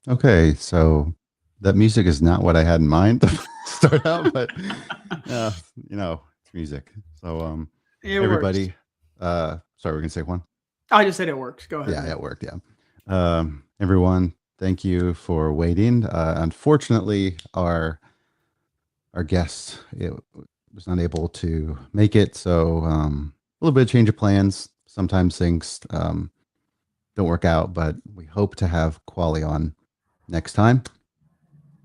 Okay, so that music is not what I had in mind to start out, but uh, it's music. So, It works. everybody, sorry, we're gonna say one. I just said it works. Go Yeah, ahead. it worked. Yeah. Everyone, thank you for waiting. Unfortunately, our guest was not able to make it, so a little bit of change of plans. Sometimes things don't work out, but we hope to have Quali on next time.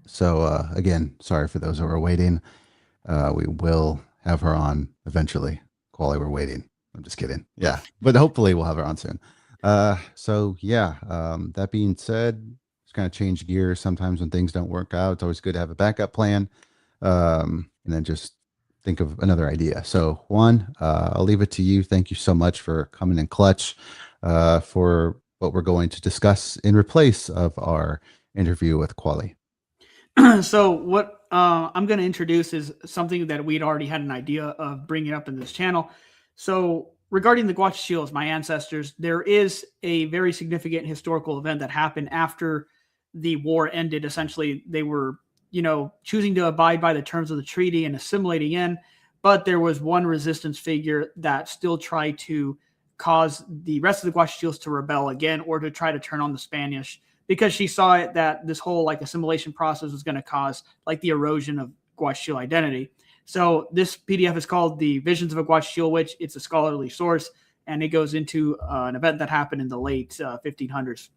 So again, sorry for those who are waiting. We will have her on eventually. Quali, we're waiting. I'm just kidding. Yeah, but hopefully we'll have her on soon. So yeah. That being said, just kind of change gears. Sometimes when things don't work out, it's always good to have a backup plan, and then just think of another idea. So Juan, I'll leave it to you. Thank you so much for coming in clutch for what we're going to discuss in replace of our interview with Quali. So what I'm going to introduce is something that we'd already had an idea of bringing up in this channel. So regarding the Guachichils, my ancestors, there is a very significant historical event that happened after the war ended. Essentially, they were, choosing to abide by the terms of the treaty and assimilating in, but there was one resistance figure that still tried to cause the rest of the Guachichils to rebel again or to try to turn on the Spanish because she saw it that this whole like assimilation process was going to cause like the erosion of Guachichil identity. So this PDF is called "The Visions of a Guachichil Witch." It's a scholarly source, and it goes into an event that happened in the late 1500s.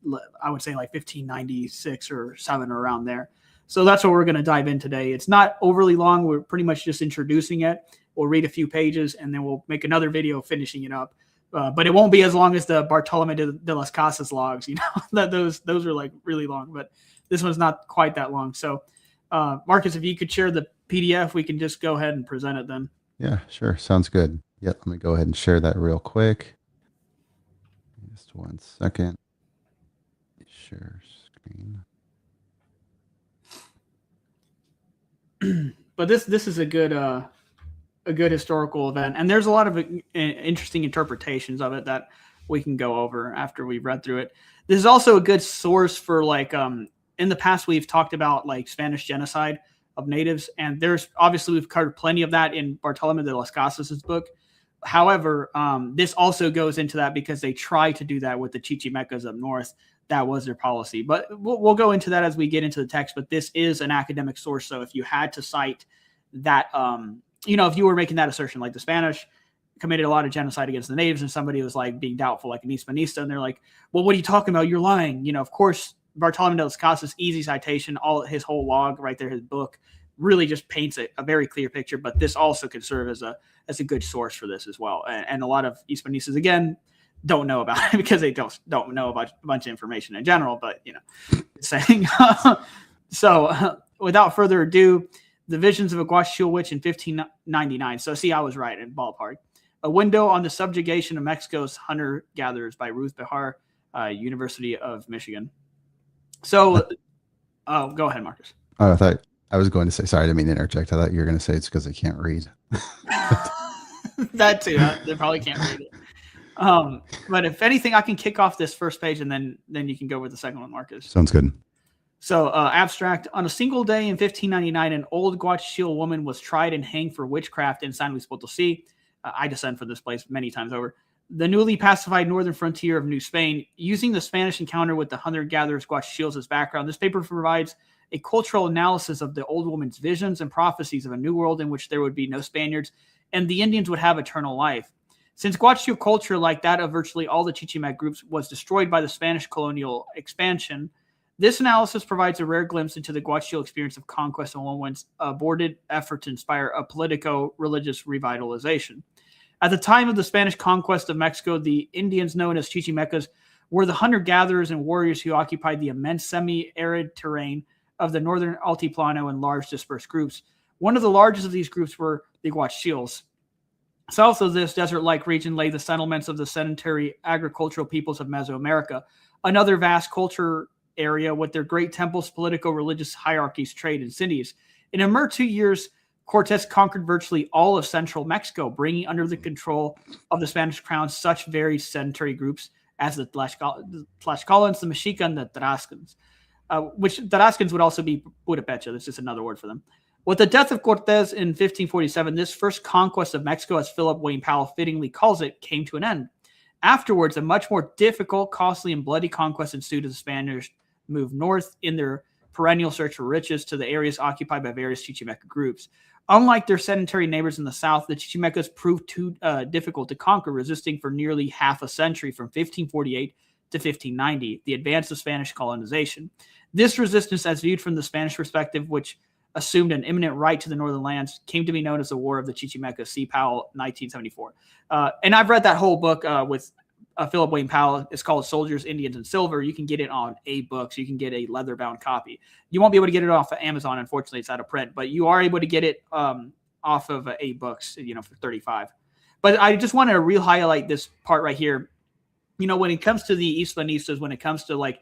I would say like 1596 or seven or around there. So that's what we're going to dive in today. It's not overly long. We're pretty much just introducing it. We'll read a few pages, and then we'll make another video finishing it up. But it won't be as long as the Bartolome de las Casas logs. That those are like really long, but this one's not quite that long. So, Marcus, if you could share the PDF, we can just go ahead and present it then. Yeah, sure. Sounds good. Yep. Let me go ahead and share that real quick. Just 1 second. Share screen. But this is a good historical event, and there's a lot of interesting interpretations of it that we can go over after we've read through it. This is also a good source for like in the past we've talked about like Spanish genocide of natives, and there's obviously we've covered plenty of that in Bartolome de las Casas' book. However, this also goes into that because they try to do that with the Chichimecas up north. That was their policy, but we'll go into that as we get into the text. But this is an academic source, so if you had to cite that if you were making that assertion, like the Spanish committed a lot of genocide against the natives, and somebody was like being doubtful, like an Hispanista, and they're like, "Well, what are you talking about? You're lying." Of course, Bartolome de las Casas, easy citation, all his whole log right there, his book really just paints a very clear picture. But this also can serve as a good source for this as well. And a lot of Hispanistas again don't know about it because they don't know about a bunch of information in general. But saying so. Without further ado, the Visions of a Guachichil Witch in 1599. So, see, I was right in ballpark. A Window on the Subjugation of Mexico's Hunter-Gatherers by Ruth Behar, University of Michigan. So, go ahead, Marcus. Oh, I thought I was going to say, sorry, I didn't mean to interject. I thought you were going to say it's because I can't read. That too. They probably can't read it. But if anything, I can kick off this first page, and then you can go with the second one, Marcus. Sounds good. So, abstract. On a single day in 1599, an old Guachichil woman was tried and hanged for witchcraft in San Luis Potosi. I descend from this place many times over. The newly pacified northern frontier of New Spain. Using the Spanish encounter with the hunter-gatherers Guachichils as background, this paper provides a cultural analysis of the old woman's visions and prophecies of a new world in which there would be no Spaniards and the Indians would have eternal life. Since Guachichil culture, like that of virtually all the Chichimac groups, was destroyed by the Spanish colonial expansion, this analysis provides a rare glimpse into the Guachichil experience of conquest and one one's aborted effort to inspire a politico-religious revitalization. At the time of the Spanish conquest of Mexico, the Indians known as Chichimecas were the hunter-gatherers and warriors who occupied the immense semi-arid terrain of the northern Altiplano in large dispersed groups. One of the largest of these groups were the Guachichils. South of this desert-like region lay the settlements of the sedentary agricultural peoples of Mesoamerica, another vast culture area with their great temples, politico-religious hierarchies, trade, and cities. In a mere 2 years, Cortes conquered virtually all of central Mexico, bringing under the control of the Spanish crown such varied sedentary groups as the Tlaxcalans, the Mexica, and the Tarascans. which Tarascans would also be Purepecha. That's just another word for them. With the death of Cortes in 1547, this first conquest of Mexico, as Philip Wayne Powell fittingly calls it, came to an end. Afterwards, a much more difficult, costly, and bloody conquest ensued as the Spaniards moved north in their perennial search for riches to the areas occupied by various Chichimeca groups. Unlike their sedentary neighbors in the south, the Chichimecas proved too difficult to conquer, resisting for nearly half a century from 1548 to 1590, the advance of Spanish colonization. This resistance, as viewed from the Spanish perspective, which assumed an imminent right to the northern lands, came to be known as the War of the Chichimecas, C. Powell, 1974. And I've read that whole book with Philip Wayne Powell. It's called Soldiers, Indians, and Silver. You can get it on A-Books. You can get a leather-bound copy. You won't be able to get it off of Amazon. Unfortunately, it's out of print. But you are able to get it off of A-Books, for $35. But I just wanted to re-highlight this part right here. When it comes to the Islanistas, when it comes to, like,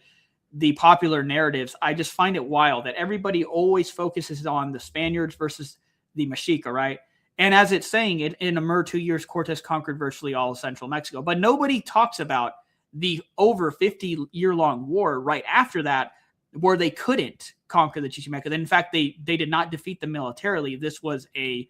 the popular narratives, I just find it wild that everybody always focuses on the Spaniards versus the Mexica, right? And as it's saying, in a mere 2 years, Cortes conquered virtually all of central Mexico. But nobody talks about the over 50-year-long war right after that, where they couldn't conquer the Chichimecas. In fact, they did not defeat them militarily. This was a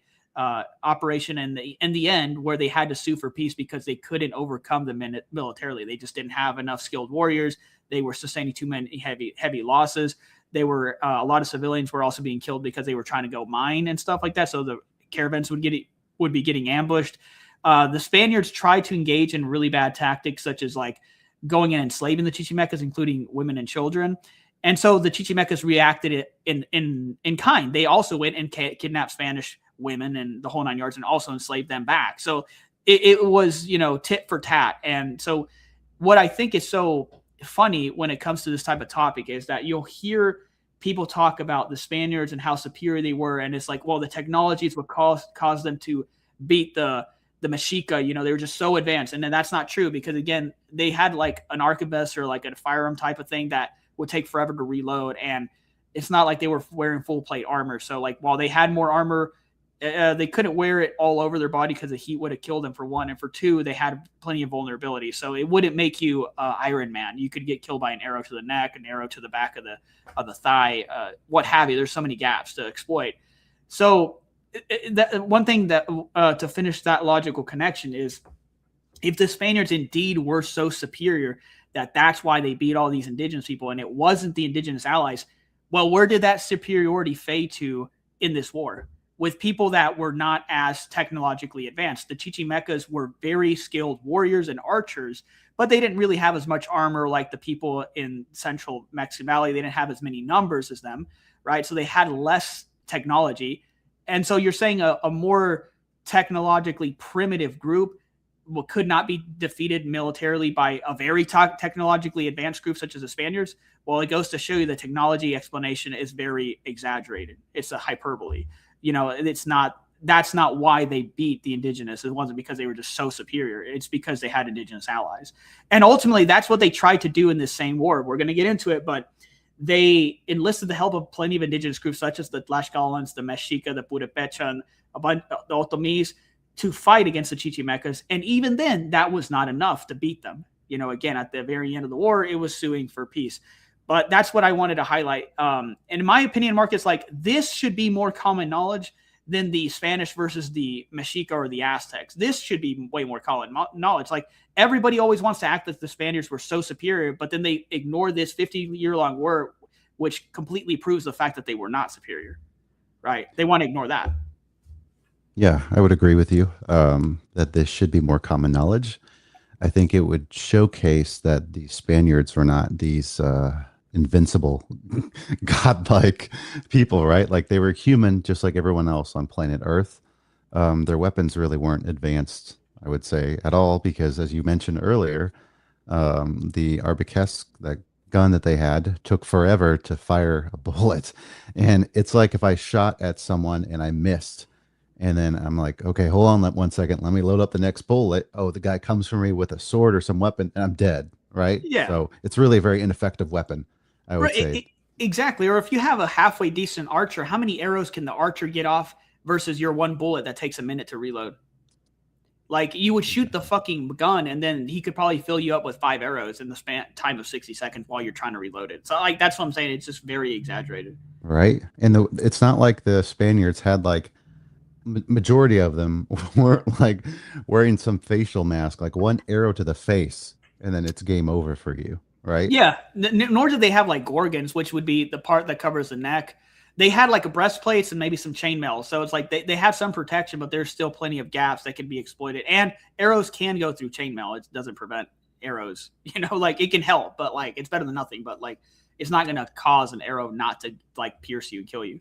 operation in the end where they had to sue for peace because they couldn't overcome them militarily. They just didn't have enough skilled warriors. They were sustaining too many heavy losses. They were a lot of civilians were also being killed because they were trying to go mine and stuff like that. So the caravans would be getting ambushed. The Spaniards tried to engage in really bad tactics, such as like going in and enslaving the Chichimecas, including women and children. And so the Chichimecas reacted in kind. They also went and kidnapped Spanish women and the whole nine yards, and also enslaved them back. So it was tit for tat. And so what I think is so funny when it comes to this type of topic is that you'll hear people talk about the Spaniards and how superior they were, and it's like, well, the technologies would cause them to beat the Mexica. They were just so advanced, and then that's not true, because again, they had like an arquebus or like a firearm type of thing that would take forever to reload, and it's not like they were wearing full plate armor. So like, while they had more armor, they couldn't wear it all over their body because the heat would have killed them, for one, and for two, they had plenty of vulnerability. So it wouldn't make you Iron Man. You could get killed by an arrow to the neck, an arrow to the back of the thigh, what have you. There's so many gaps to exploit. So that one thing that to finish that logical connection is, if the Spaniards indeed were so superior that's why they beat all these indigenous people, and it wasn't the indigenous allies, well, where did that superiority fade to in this war? With people that were not as technologically advanced. The Chichimecas were very skilled warriors and archers, but they didn't really have as much armor like the people in central Mexican Valley. They didn't have as many numbers as them, right? So they had less technology. And so you're saying a more technologically primitive group could not be defeated militarily by a very technologically advanced group such as the Spaniards? Well, it goes to show you the technology explanation is very exaggerated. It's a hyperbole. That's not why they beat the indigenous. It wasn't because they were just so superior. It's because they had indigenous allies. And ultimately, that's what they tried to do in this same war. We're going to get into it, but they enlisted the help of plenty of indigenous groups, such as the Tlaxcalans, the Mexica, the Purepecha, and the Otomís, to fight against the Chichimecas. And even then, that was not enough to beat them. Again, at the very end of the war, it was suing for peace. But that's what I wanted to highlight. And in my opinion, Marcus, like, this should be more common knowledge than the Spanish versus the Mexica or the Aztecs. This should be way more common knowledge. Like, everybody always wants to act that the Spaniards were so superior, but then they ignore this 50-year-long war, which completely proves the fact that they were not superior, right? They want to ignore that. Yeah, I would agree with you that this should be more common knowledge. I think it would showcase that the Spaniards were not these invincible, godlike people, right? Like, they were human, just like everyone else on planet Earth. Their weapons really weren't advanced, I would say, at all, because, as you mentioned earlier, the arquebus, that gun that they had, took forever to fire a bullet. And it's like, if I shot at someone and I missed, and then I'm like, okay, hold on 1 second, let me load up the next bullet. Oh, the guy comes for me with a sword or some weapon, and I'm dead, right? Yeah. So it's really a very ineffective weapon, I would say. Exactly. Or if you have a halfway decent archer, how many arrows can the archer get off versus your one bullet that takes a minute to reload? Like you would shoot the fucking gun, and then he could probably fill you up with 5 arrows in the span time of 60 seconds while you're trying to reload it. So like that's what I'm saying. It's just very exaggerated. right? And it's not like the Spaniards had like majority of them were like wearing some facial mask, like one arrow to the face, and then it's game over for you, right? Yeah, nor did they have like gorgons, which would be the part that covers the neck. They had like a breastplates and maybe some chainmail. So it's like they have some protection, but there's still plenty of gaps that can be exploited. And arrows can go through chainmail. It doesn't prevent arrows. Like it can help, but like it's better than nothing. But like it's not gonna cause an arrow not to like pierce you, kill you.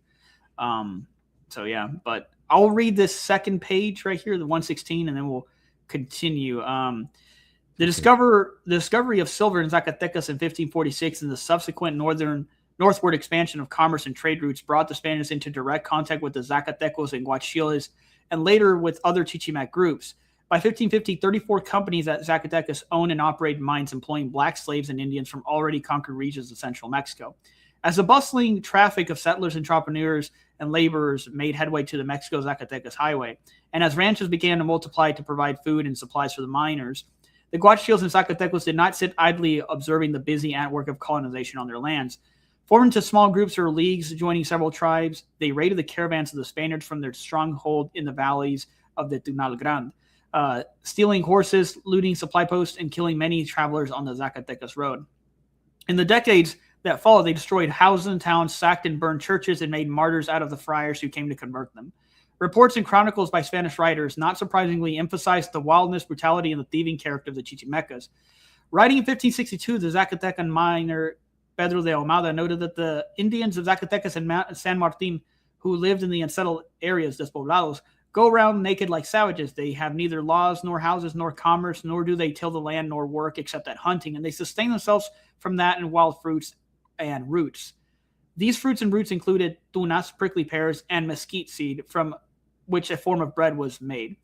So yeah, but I'll read this second page right here, the 116, and then we'll continue. The discovery of silver in Zacatecas in 1546 and the subsequent northward expansion of commerce and trade routes brought the Spaniards into direct contact with the Zacatecos and Guachichiles, and later with other Chichimac groups. By 1550, 34 companies at Zacatecas owned and operated mines employing black slaves and Indians from already conquered regions of central Mexico. As the bustling traffic of settlers, entrepreneurs, and laborers made headway to the Mexico-Zacatecas highway, and as ranches began to multiply to provide food and supplies for the miners, the Guachichils and Zacatecos did not sit idly observing the busy ant work of colonization on their lands. Formed into small groups or leagues, joining several tribes, they raided the caravans of the Spaniards from their stronghold in the valleys of the Tunal Grande, stealing horses, looting supply posts, and killing many travelers on the Zacatecas road. In the decades that followed, they destroyed houses and towns, sacked and burned churches, and made martyrs out of the friars who came to convert them. Reports and chronicles by Spanish writers, not surprisingly, emphasized the wildness, brutality, and the thieving character of the Chichimecas. Writing in 1562, the Zacatecan miner Pedro de Almada noted that the Indians of Zacatecas and San Martin, who lived in the unsettled areas, despoblados, go around naked like savages. They have neither laws, nor houses, nor commerce, nor do they till the land, nor work, except at hunting, and they sustain themselves from that and wild fruits and roots. These fruits and roots included tunas, prickly pears, and mesquite seed, from which a form of bread was made.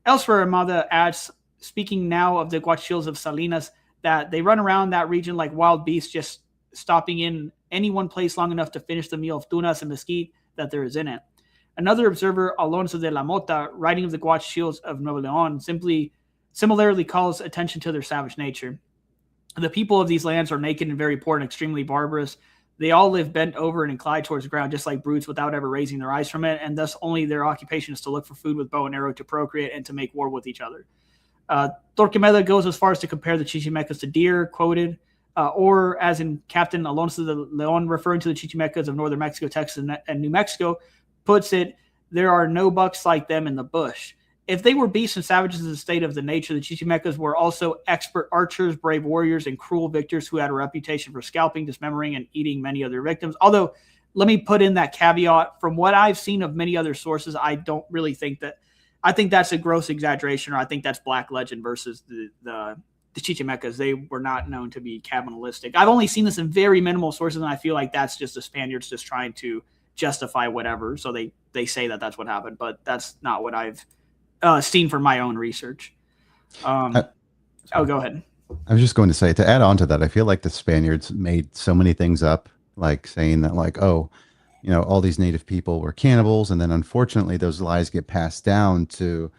Elsewhere, Armada adds, speaking now of the Guachichils of Salinas, that they run around that region like wild beasts, just stopping in any one place long enough to finish the meal of tunas and mesquite that there is in it. Another observer, Alonso de la Mota, writing of the Guachichils of Nuevo León, similarly calls attention to their savage nature. The people of these lands are naked and very poor and extremely barbarous. They all live bent over and inclined towards the ground, just like brutes, without ever raising their eyes from it, and thus only their occupation is to look for food with bow and arrow, to procreate, and to make war with each other. Torquemada goes as far as to compare the Chichimecas to deer, quoted, or as in Captain Alonso de Leon, referring to the Chichimecas of northern Mexico, Texas, and New Mexico, puts it, there are no bucks like them in the bush. If they were beasts and savages in the state of the nature, the Chichimecas were also expert archers, brave warriors, and cruel victors who had a reputation for scalping, dismembering, and eating many other victims. Although, let me put in that caveat, from what I've seen of many other sources, I don't really think that, I think that's a gross exaggeration, or I think that's black legend versus the Chichimecas. They were not known to be cannibalistic. I've only seen this in very minimal sources, and I feel like that's just the Spaniards just trying to justify whatever. So they say that that's what happened, but that's not what I've seen from my own research. Go ahead. I was just going to say, to add on to that, I feel like the Spaniards made so many things up, like saying that, like, oh, all these native people were cannibals, and then unfortunately those lies get passed down to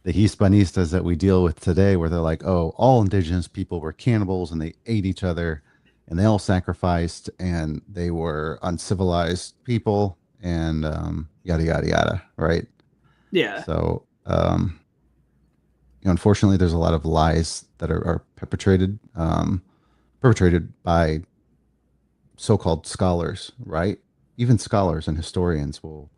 the Hispanistas that we deal with today, where they're like, oh, all indigenous people were cannibals and they ate each other and they all sacrificed and they were uncivilized people and yada yada yada, right? Yeah. So unfortunately there's a lot of lies that are perpetrated by so-called scholars, right? Even scholars and historians will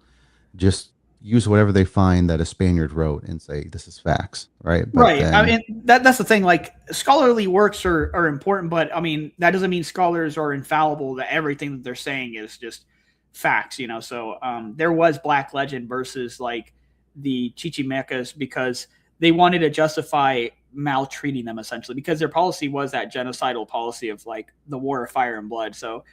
just use whatever they find that a Spaniard wrote and say this is facts, right? But right. then, I mean, that's the thing. Like, scholarly works are important, but I mean, that doesn't mean scholars are infallible, that everything that they're saying is just facts, So there was black legend versus like the Chichimecas, because they wanted to justify maltreating them, essentially, because their policy was that genocidal policy of like the war of fire and blood. So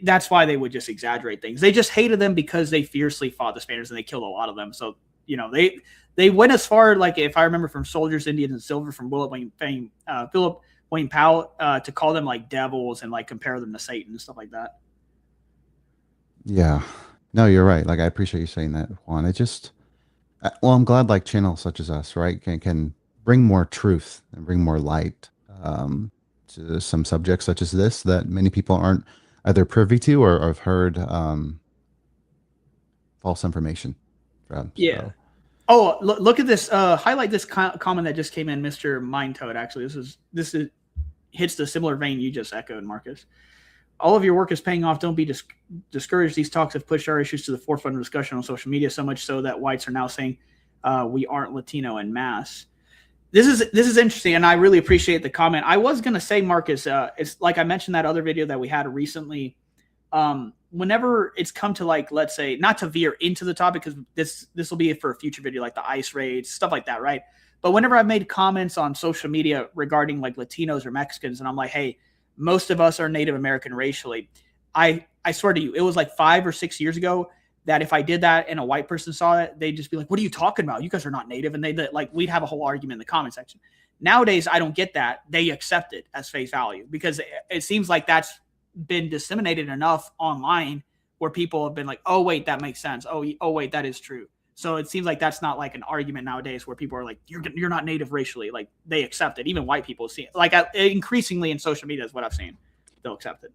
that's why they would just exaggerate things. They just hated them because they fiercely fought the Spaniards and they killed a lot of them. So, they went as far, like, if I remember, from Soldiers, Indians, and Silver, from Philip Wayne Powell, to call them like devils and like compare them to Satan and stuff like that. yeah, no, you're right. Like, I appreciate you saying that, Juan. Well, I'm glad like channels such as us, right, can bring more truth and bring more light to some subjects such as this that many people aren't either privy to or have heard false information from. Yeah. So Oh, look at this. Highlight this comment that just came in, Mr. Mindtoad. Actually, this is hits the similar vein you just echoed, Marcus. All of your work is paying off. Don't be discouraged. These talks have pushed our issues to the forefront of discussion on social media, so much so that whites are now saying we aren't Latino en masse. This is interesting, and I really appreciate the comment. I was going to say, Marcus, it's like I mentioned that other video that we had recently. Whenever it's come to, like, let's say, not to veer into the topic, because this will be for a future video, like the ICE raids, stuff like that, right? But whenever I've made comments on social media regarding like Latinos or Mexicans, and I'm like, hey, most of us are Native American racially. I swear to you, it was like 5 or 6 years ago that if I did that and a white person saw it, they'd just be like, "What are you talking about? You guys are not Native." And they like we'd have a whole argument in the comment section. Nowadays, I don't get that. They accept it as face value because it seems like that's been disseminated enough online where people have been like, "Oh wait, that makes sense. Oh wait, that is true." So it seems like that's not like an argument nowadays where people are like, "You're not Native racially." Like they accept it. Even white people see it. Like increasingly in social media is what I've seen. They'll accept it.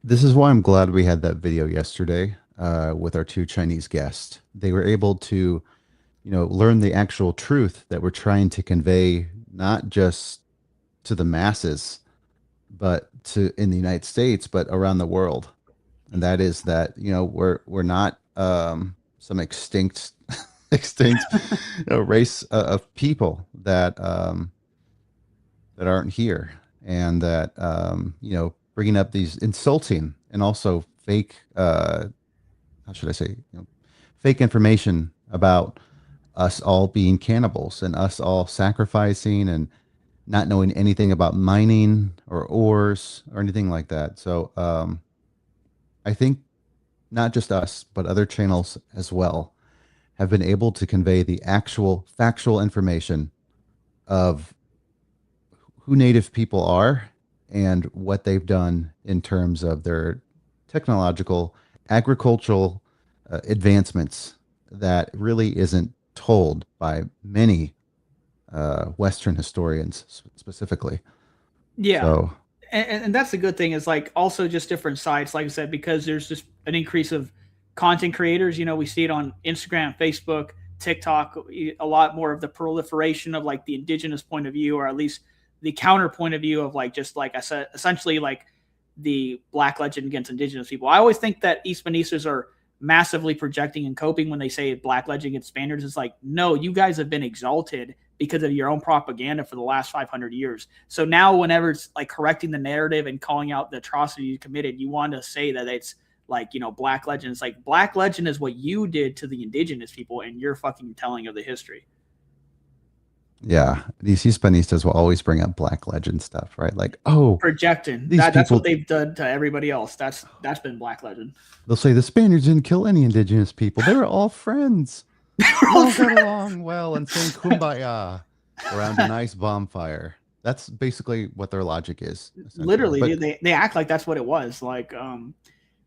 this is why I'm glad we had that video yesterday with our two Chinese guests. They were able to, learn the actual truth that we're trying to convey, not just to the masses, but to in the United States, but around the world. And that is that, we're not some extinct extinct race of people that aren't here, and that bringing up these insulting and also fake how should I say, fake information about us all being cannibals and us all sacrificing and not knowing anything about mining or ores or anything like that. So I think not just us, but other channels as well have been able to convey the actual factual information of who Native people are and what they've done in terms of their technological, agricultural advancements that really isn't told by many Western historians specifically. Yeah. So, And that's the good thing is like also just different sites, like I said, because there's just an increase of content creators. We see it on Instagram, Facebook, TikTok, a lot more of the proliferation of like the indigenous point of view, or at least the counterpoint of view of like, just like I said, essentially like the black legend against indigenous people. I always think that Eastmanistas are massively projecting and coping when they say black legend against Spaniards. It's like, no, you guys have been exalted because of your own propaganda for the last 500 years. So now whenever it's like correcting the narrative and calling out the atrocity you committed, you want to say that it's like, black legend. It's like black legend is what you did to the indigenous people and your fucking telling of the history. yeah, these Hispanistas will always bring up Black Legend stuff, right? Like, oh, Projecting these that's what people, they've done to everybody else. That's been black legend. they'll say the Spaniards didn't kill any indigenous people. They were all friends. We all got along well and sang kumbaya around a nice bonfire. That's basically what their logic is, essentially. Literally, But dude, they act like that's what it was. Like,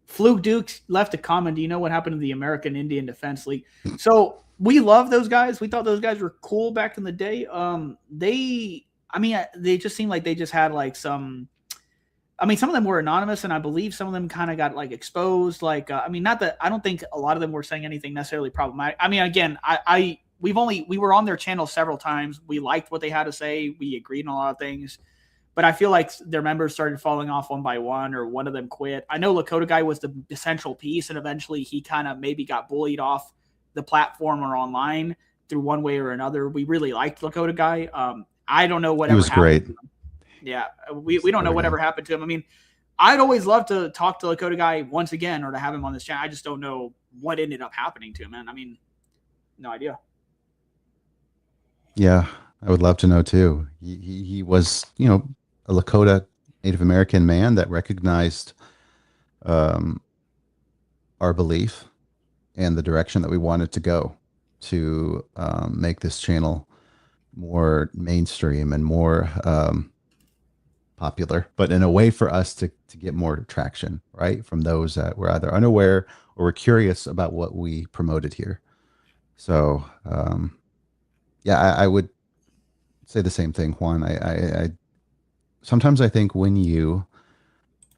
Fluke Dukes left a comment. Do you know what happened to the American Indian Defense League? So we love those guys. We thought those guys were cool back in the day. They just seemed like they just had like some. I mean, some of them were anonymous, and I believe some of them kind of got like exposed. Like, not that I don't think a lot of them were saying anything necessarily problematic. I mean, again, we were on their channel several times. We liked what they had to say. We agreed on a lot of things. But I feel like their members started falling off one by one, or one of them quit. I know Lakota Guy was the central piece, and eventually he kind of maybe got bullied off the platform or online through one way or another. We really liked Lakota Guy. I don't know he whatever was happened great. to him. Yeah, we don't know whatever happened to him. I mean, I'd always love to talk to Lakota Guy once again or to have him on this channel. I just don't know what ended up happening to him, man. I mean, no idea. Yeah, I would love to know too. He was, a Lakota Native American man that recognized um, our belief and the direction that we wanted to go to make this channel more mainstream and more popular, but in a way for us to get more traction, right? From those that were either unaware or were curious about what we promoted here. So, yeah, I would say the same thing, Juan. I sometimes I think when you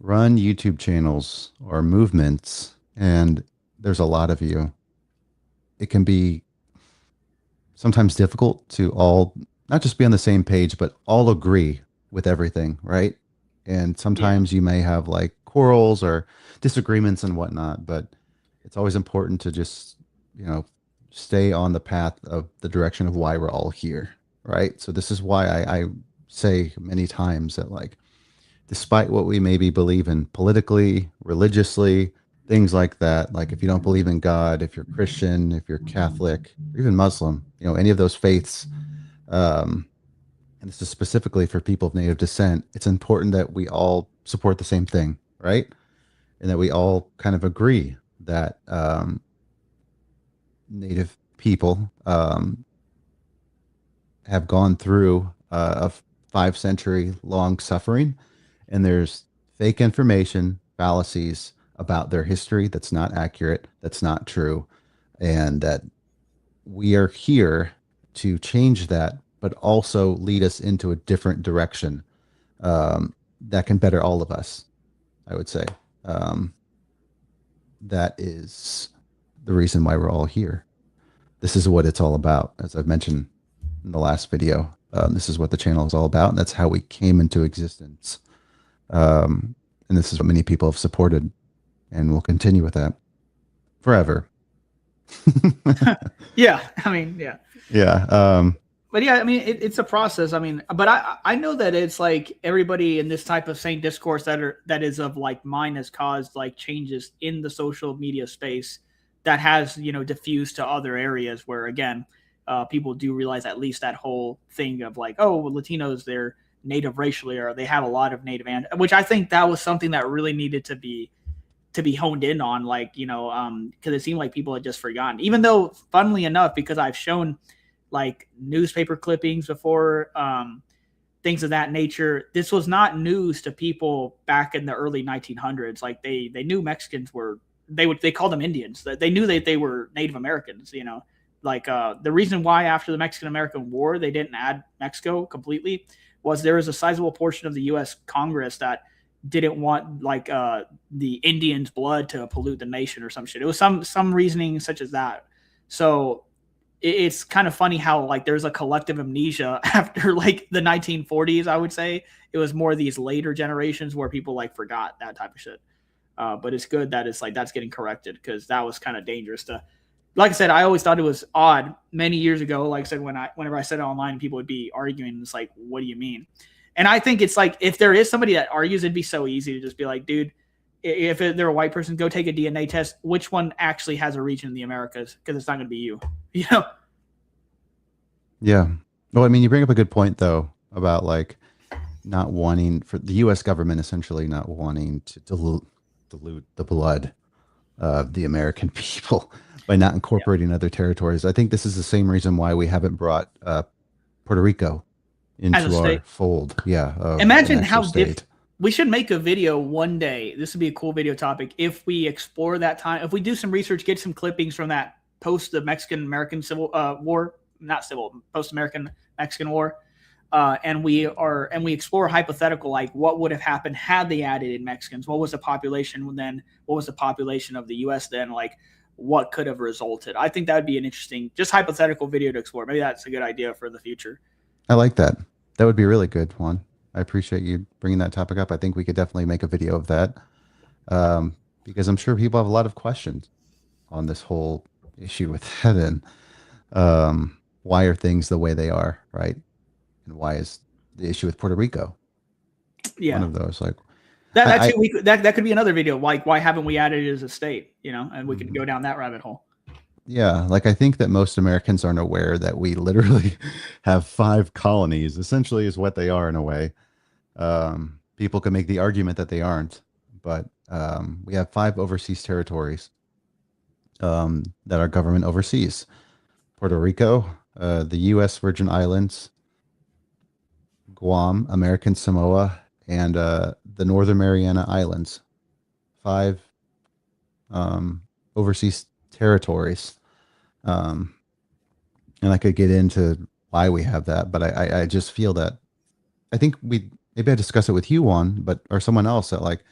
run YouTube channels or movements, and there's a lot of you, it can be sometimes difficult to all not just be on the same page, but all agree with everything, right? And Yeah. sometimes you may have like quarrels or disagreements and whatnot, but it's always important to just, you know, stay on the path of the direction of why we're all here, right? So this is why I say many times that like despite what we maybe believe in politically, religiously, things like that. Like if you don't believe in God, if you're Christian, if you're Catholic, or even Muslim, you know, any of those faiths, um, and this is specifically for people of native descent, it's important that we all support the same thing, right? And that we all kind of agree that native people have gone through a 5 century long suffering, and there's fake information, fallacies about their history that's not accurate, that's not true, and that we are here to change that, but also lead us into a different direction that can better all of us, I would say. Um, that is the reason why we're all here. This is what it's all about, as I've mentioned in the last video. This is what the channel is all about, and that's how we came into existence. Um, and this is what many people have supported, and will continue with that forever. Yeah. I mean, yeah. Yeah. But yeah, I mean, it's a process. I mean, but I know that it's like everybody in this type of same discourse that is of like mine has caused like changes in the social media space that has diffused to other areas where again, people do realize at least that whole thing of like, oh, well, Latinos, they're native racially or they have a lot of native, and which I think that was something that really needed to be honed in on, like because it seemed like people had just forgotten, even though funnily enough, because I've shown like newspaper clippings before, things of that nature. This was not news to people back in the early 1900s. Like they knew Mexicans were, they called them Indians. They knew that they were Native Americans. Like the reason why after the Mexican American War they didn't add Mexico completely was there was a sizable portion of the U.S. Congress that didn't want like the Indians' blood to pollute the nation or some shit. It was some reasoning such as that. So it's kind of funny how like there's a collective amnesia after like the 1940s. I would say it was more these later generations where people like forgot that type of shit. But it's good that it's like that's getting corrected because that was kind of dangerous to. Like I said, I always thought it was odd many years ago. Like I said, whenever I said it online, people would be arguing. It's like, what do you mean? And I think it's like if there is somebody that argues, it'd be so easy to just be like, dude, if they're a white person, go take a DNA test. Which one actually has a region in the Americas? Because it's not going to be you. You know? Yeah. Well, I mean, you bring up a good point though about like not wanting for the U.S. government essentially not wanting to dilute the blood of the American people by not Yeah. incorporating other territories. I think this is the same reason why we haven't brought Puerto Rico As a into our state. fold. Yeah, of an Imagine actual how state. we should make a video one day. This would be a cool video topic if we explore that time. If we do some research, get some clippings from that post the Mexican American Civil War, not civil, post American Mexican War, and we explore hypothetical like what would have happened had they added in Mexicans. What was the population then? What was the population of the U.S. then? Like what could have resulted? I think that would be an interesting, just hypothetical video to explore. Maybe that's a good idea for the future. I like that. That would be really good, Juan. I appreciate you bringing that topic up. I think we could definitely make a video of that because I'm sure people have a lot of questions on this whole issue with that and why are things the way they are, right? And why is the issue with Puerto Rico one Yeah. of those? Like, That I too. That could be another video. Like, why haven't we added it as a state? And we could mhm. go down that rabbit hole. Yeah, like I think that most Americans aren't aware that we literally have 5 colonies, essentially, is what they are in a way. People can make the argument that they aren't, but we have 5 overseas territories that our government oversees: Puerto Rico, the U.S. Virgin Islands, Guam, American Samoa, and the Northern Mariana Islands. 5 um, overseas territories. And I could get into why we have that, but I just feel that I think we maybe I discuss it with you one, but or someone else that like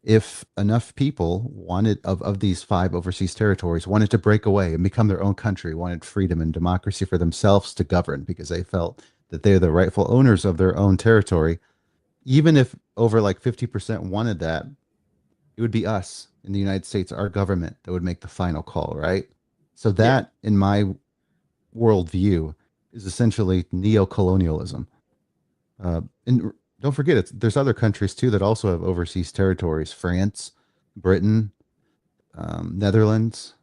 if enough people wanted of these five overseas territories wanted to break away and become their own country, wanted freedom and democracy for themselves to govern because they felt that they're the rightful owners of their own territory, even if over like 50% wanted that, it would be us in the United States, our government, that would make the final call, right? So Yeah. that, in my worldview, is essentially neo-colonialism. And don't forget, there's other countries too that also have overseas territories: France, Britain, Netherlands,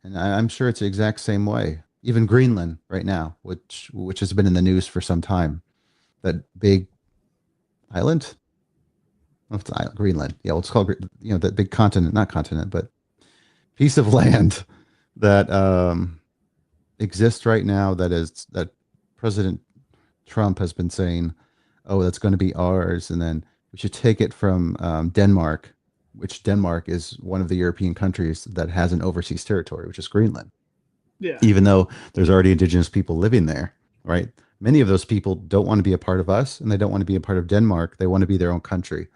and I'm sure it's the exact same way. Even Greenland right now, which has been in the news for some time, that big island. Oh, it's island, Greenland. Yeah, well, it's called that big continent, not continent, but piece of land that exists right now. That President Trump has been saying, "Oh, that's going to be ours," and then we should take it from Denmark, which Denmark is one of the European countries that has an overseas territory, which is Greenland. Yeah. Even though there's already indigenous people living there, right? Many of those people don't want to be a part of us, and they don't want to be a part of Denmark. They want to be their own country.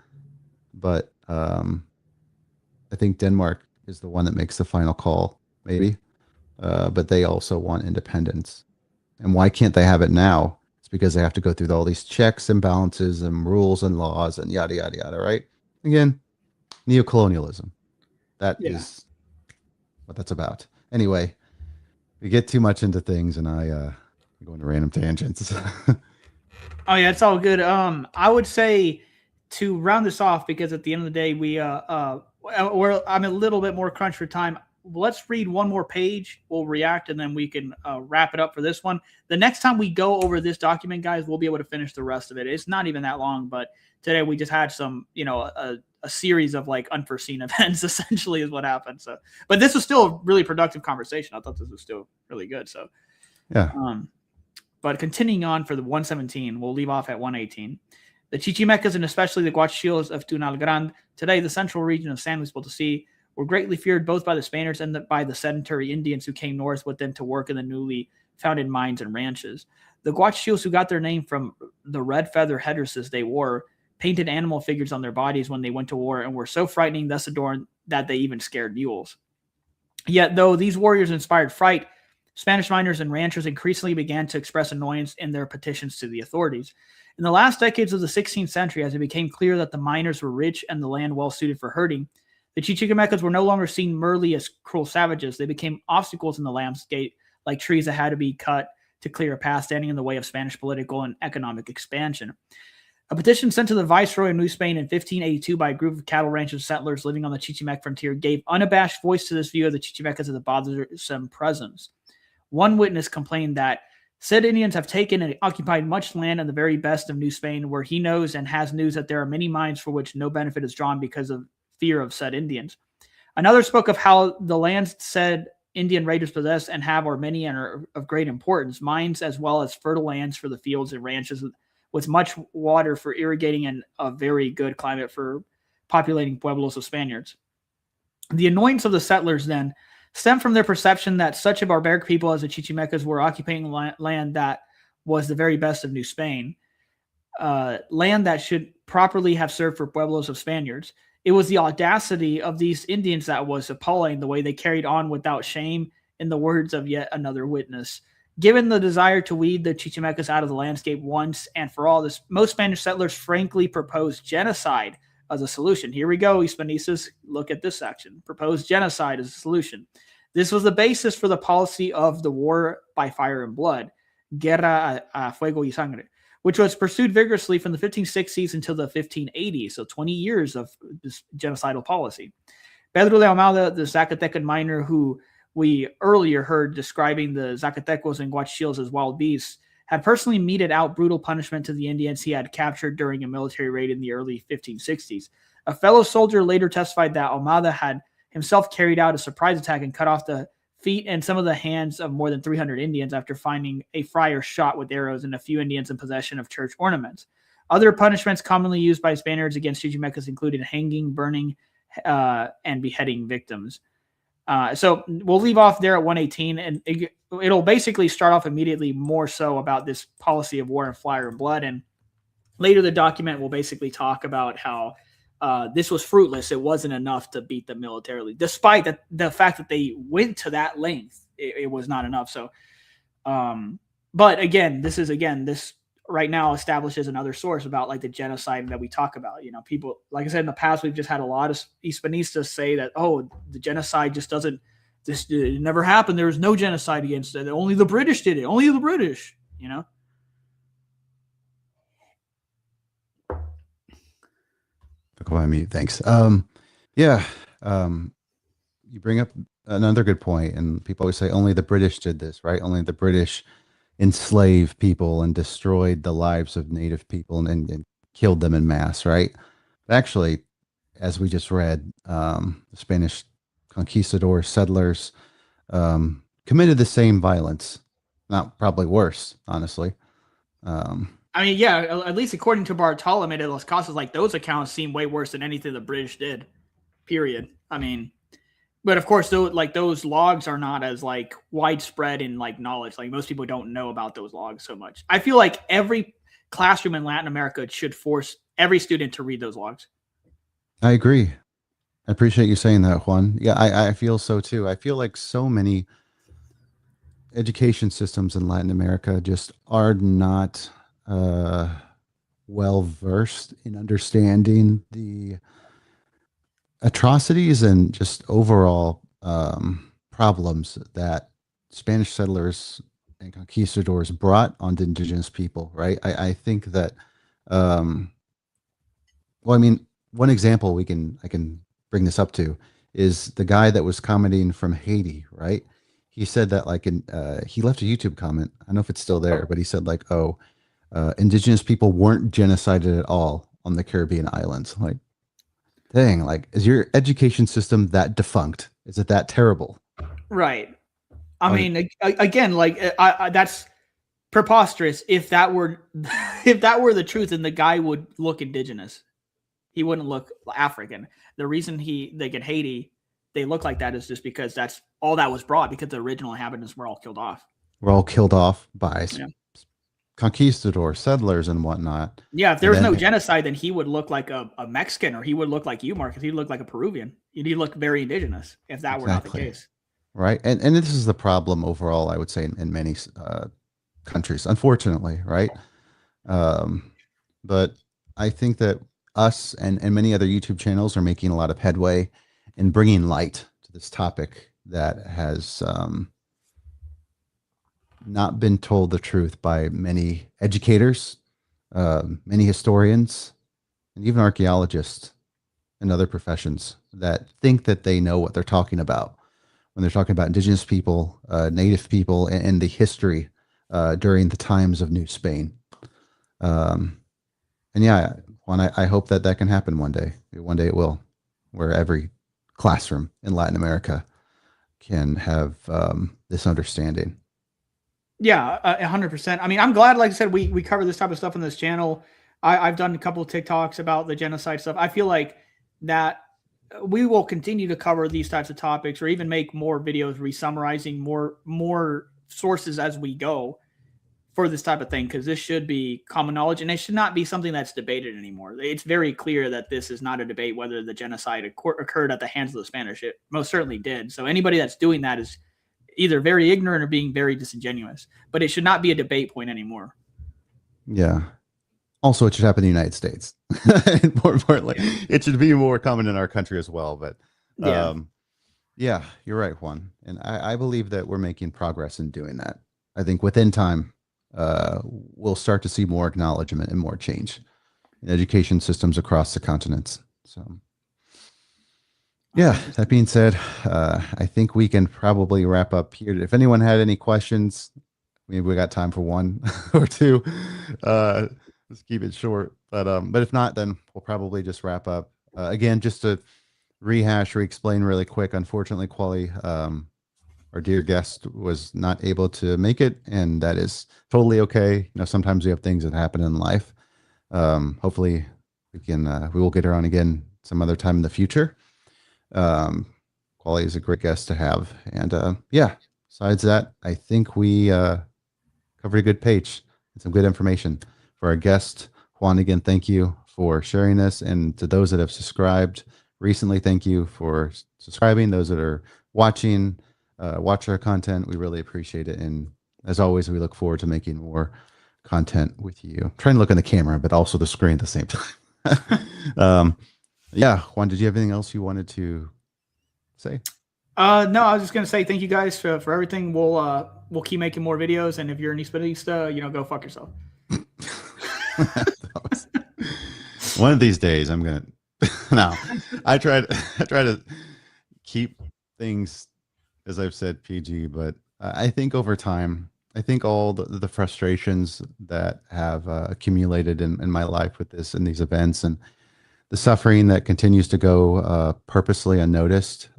But I think Denmark is the one that makes the final call, maybe. But they also want independence. And why can't they have it now? It's because they have to go through all these checks and balances and rules and laws and yada, yada, yada, right? Again, neocolonialism. That Yeah. is what that's about. Anyway, we get too much into things and I go into random tangents. Oh yeah, it's all good. I would say to round this off because at the end of the day I'm a little bit more crunched for time. Let's read one more page. We'll react and then we can wrap it up for this one. The next time we go over this document, guys, we'll be able to finish the rest of it. It's not even that long, but today we just had some, a series of like unforeseen events. Essentially, is what happened. So, but this was still a really productive conversation. I thought this was still really good. So, Yeah. But continuing on for the 117, we'll leave off at 118. The Chichimecas and especially the Guachichils of Tunal Grande, today the central region of San Luis Potosí, were greatly feared both by the Spaniards and by the sedentary Indians who came north with them to work in the newly founded mines and ranches. The Guachichils, who got their name from the red feather headdresses they wore, painted animal figures on their bodies when they went to war and were so frightening, thus adorned, that they even scared mules. Yet, though these warriors inspired fright, Spanish miners and ranchers increasingly began to express annoyance in their petitions to the authorities. In the last decades of the 16th century, as it became clear that the miners were rich and the land well suited for herding, the Chichimecas were no longer seen merely as cruel savages. They became obstacles in the landscape, like trees that had to be cut to clear a path, standing in the way of Spanish political and economic expansion. A petition sent to the Viceroy of New Spain in 1582 by a group of cattle ranchers settlers living on the Chichimec frontier gave unabashed voice to this view of the Chichimecas as a bothersome presence. One witness complained that said Indians have taken and occupied much land in the very best of New Spain, where he knows and has news that there are many mines for which no benefit is drawn because of fear of said Indians. Another spoke of how the lands said Indian raiders possess and have are many and are of great importance, mines as well as fertile lands for the fields and ranches with much water for irrigating and a very good climate for populating pueblos of Spaniards. The annoyance of the settlers then stemmed from their perception that such a barbaric people as the Chichimecas were occupying land that was the very best of New Spain, land that should properly have served for pueblos of Spaniards. It was the audacity of these Indians that was appalling, the way they carried on without shame, in the words of yet another witness. Given the desire to weed the Chichimecas out of the landscape once and for all, most Spanish settlers frankly proposed genocide as a solution. Here we go, Hispanistas. Look at this section. Proposed genocide as a solution. This was the basis for the policy of the war by fire and blood, guerra a fuego y sangre, which was pursued vigorously from the 1560s until the 1580s, so 20 years of this genocidal policy. Pedro de Almada, the Zacatecan miner who we earlier heard describing the Zacatecos and Guachichils as wild beasts, had personally meted out brutal punishment to the Indians he had captured during a military raid in the early 1560s. A fellow soldier later testified that Almada had himself carried out a surprise attack and cut off the feet and some of the hands of more than 300 Indians after finding a friar shot with arrows and a few Indians in possession of church ornaments. Other punishments commonly used by Spaniards against Chichimecas included hanging, burning, and beheading victims. So we'll leave off there at 118, and it'll basically start off immediately more so about this policy of war and fire and blood. And later, the document will basically talk about how this was fruitless. It wasn't enough to beat them militarily, despite the fact that they went to that length. It was not enough. So, but again, this right now establishes another source about like the genocide that we talk about. You know, people, like I said in the past, we've just had a lot of Hispanistas say that, oh, the genocide just doesn't, this it never happened. There was no genocide against it. Only the British did it. Only the British, you know? Go on mute. Thanks. Yeah. You bring up another good point, and people always say only the British did this, right? Only the British enslaved people and destroyed the lives of native people and killed them in mass, right? But actually, as we just read, the Spanish conquistadors, settlers committed the same violence, not probably worse, honestly. I mean, yeah, at least according to Bartolome de las Casas, like those accounts seem way worse than anything the British did. Period. I mean, but of course, those logs are not as like widespread in like knowledge. Like most people don't know about those logs so much. I feel like every classroom in Latin America should force every student to read those logs. I agree. I appreciate you saying that, Juan. Yeah, I feel so too. I feel like so many education systems in Latin America just are not well versed in understanding the atrocities and just overall problems that Spanish settlers and conquistadors brought onto indigenous people, right? I think that, well, I mean, one example I can bring this up to is the guy that was commenting from Haiti, right? He said that he left a YouTube comment. I don't know if it's still there, but he said like, oh, indigenous people weren't genocided at all on the Caribbean islands. Like, dang, like, is your education system that defunct? Is it that terrible? Right. I mean, again, like that's preposterous. If that were the truth, and the guy would look indigenous, he wouldn't look African. The reason they get Haiti, they look like that is just because that's all that was brought, because the original inhabitants were all killed off. We're all killed off by conquistador settlers and whatnot. Yeah, if there was no genocide, then he would look like a Mexican, or he would look like you, Marcus. He'd look like a Peruvian. He'd look very indigenous if that were not the case. Right. And this is the problem overall, I would say, in many countries, unfortunately, right? But I think that us and many other YouTube channels are making a lot of headway in bringing light to this topic that has not been told the truth by many educators, many historians, and even archaeologists and other professions that think that they know what they're talking about when they're talking about indigenous people, native people, and the history during the times of New Spain. And yeah, Juan, I hope that can happen one day. One day it will, where every classroom in Latin America can have this understanding. Yeah, 100%. I mean, I'm glad, like I said, we cover this type of stuff on this channel. I've done a couple of TikToks about the genocide stuff. I feel like that we will continue to cover these types of topics, or even make more videos resummarizing more sources as we go for this type of thing, because this should be common knowledge, and it should not be something that's debated anymore. It's very clear that this is not a debate whether the genocide occurred at the hands of the Spanish. It most certainly did. So anybody that's doing that is either very ignorant or being very disingenuous, but it should not be a debate point anymore. Yeah. Also, it should happen in the United States. More importantly, it should be more common in our country as well. But yeah, you're right, Juan. And I believe that we're making progress in doing that. I think within time, we'll start to see more acknowledgement and more change in education systems across the continents. So, yeah, that being said, I think we can probably wrap up here. If anyone had any questions, maybe we got time for one or two. Let's keep it short. But if not, then we'll probably just wrap up. Again, just to re-explain really quick. Unfortunately, Quali, our dear guest, was not able to make it, and that is totally okay. You know, sometimes we have things that happen in life. Hopefully, we will get her on again some other time in the future. Quality is a great guest to have. And yeah, besides that, I think we covered a good page and some good information for our guest. Juan, again, thank you for sharing this. And to those that have subscribed recently, thank you for subscribing. Those that are watching, watch our content, we really appreciate it. And as always, we look forward to making more content with you. I'm trying to look in the camera, but also the screen at the same time. Yeah, Juan, did you have anything else you wanted to say? No, I was just gonna say thank you guys for everything. We'll keep making more videos, and if you're an Eastbadista, go fuck yourself. One of these days, I'm gonna. No, I try to keep things, as I've said, PG. But I think over time, I think all the frustrations that have accumulated in my life with this and these events, and the suffering that continues to go purposely unnoticed.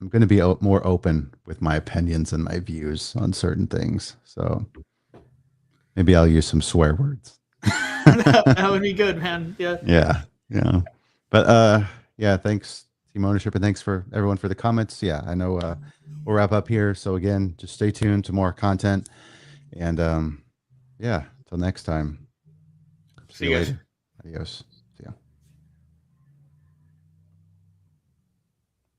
I'm going to be more open with my opinions and my views on certain things. So maybe I'll use some swear words. That would be good, man. Yeah. Yeah. Yeah. But yeah, thanks team ownership, and thanks for everyone for the comments. Yeah, I know we'll wrap up here. So again, just stay tuned to more content, and yeah, till next time. See you guys. Adios.